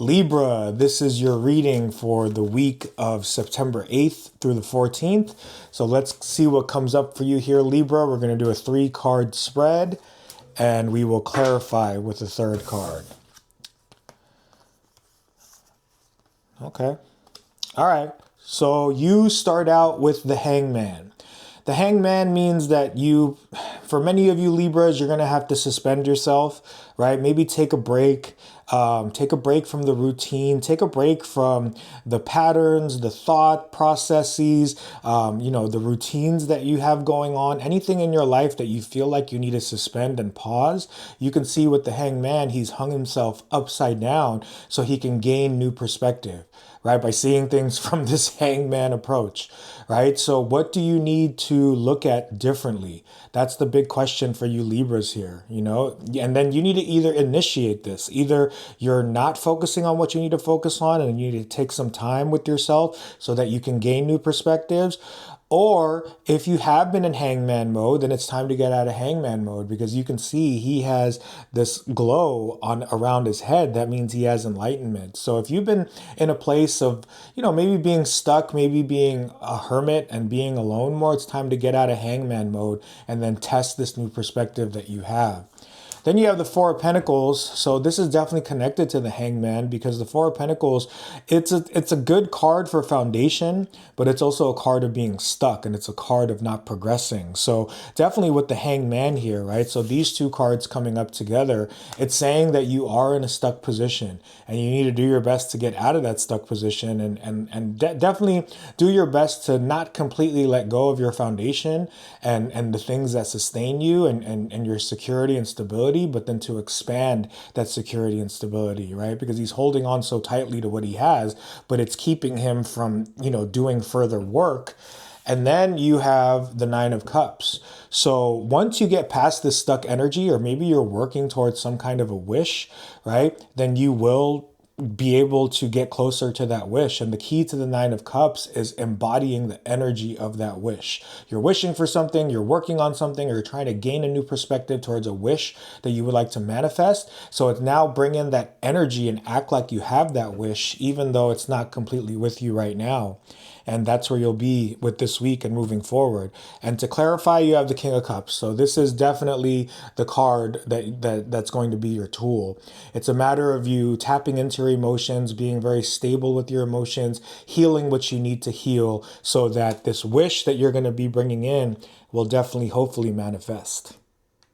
Libra, this is your reading for the week of September 8th through the 14th. So let's see what comes up for you here, Libra. We're going to do a 3-card spread, and we will clarify with the third card. Okay. All right. So you start out with the Hangman. The Hangman means that for many of you Libras, you're going to have to suspend yourself, right? Maybe take a break. Take a break from the routine. Take a break from the patterns, the thought processes, the routines that you have going on. Anything in your life that you feel like you need to suspend and pause. You can see with the Hangman, he's hung himself upside down so he can gain new perspective, right? By seeing things from this Hangman approach, right? So what do you need to look at differently? That's the big question for you Libras here, and then you need to either initiate this. Either you're not focusing on what you need to focus on and you need to take some time with yourself so that you can gain new perspectives. Or if you have been in Hangman mode, then it's time to get out of Hangman mode, because you can see he has this glow around his head. That means he has enlightenment. So if you've been in a place of, maybe being stuck, maybe being a hermit and being alone more, it's time to get out of Hangman mode and then test this new perspective that you have. Then you have the Four of Pentacles. So this is definitely connected to the Hangman, because the Four of Pentacles, it's a good card for foundation, but it's also a card of being stuck, and it's a card of not progressing. So definitely with the Hangman here, right? So these two cards coming up together, it's saying that you are in a stuck position and you need to do your best to get out of that stuck position, and definitely do your best to not completely let go of your foundation and the things that sustain you and your security and stability, but then to expand that security and stability, right? Because he's holding on so tightly to what he has, but it's keeping him from, doing further work. And then you have the Nine of Cups. So once you get past this stuck energy, or maybe you're working towards some kind of a wish, right? Then you will be able to get closer to that wish. And the key to the Nine of Cups is embodying the energy of that wish. You're wishing for something, you're working on something, or you're trying to gain a new perspective towards a wish that you would like to manifest. So it's now bring in that energy and act like you have that wish, even though it's not completely with you right now. And that's where you'll be with this week and moving forward. And to clarify, you have the King of Cups. So this is definitely the card that's going to be your tool. It's a matter of you tapping into your emotions, being very stable with your emotions, healing what you need to heal, so that this wish that you're going to be bringing in will definitely, hopefully, manifest.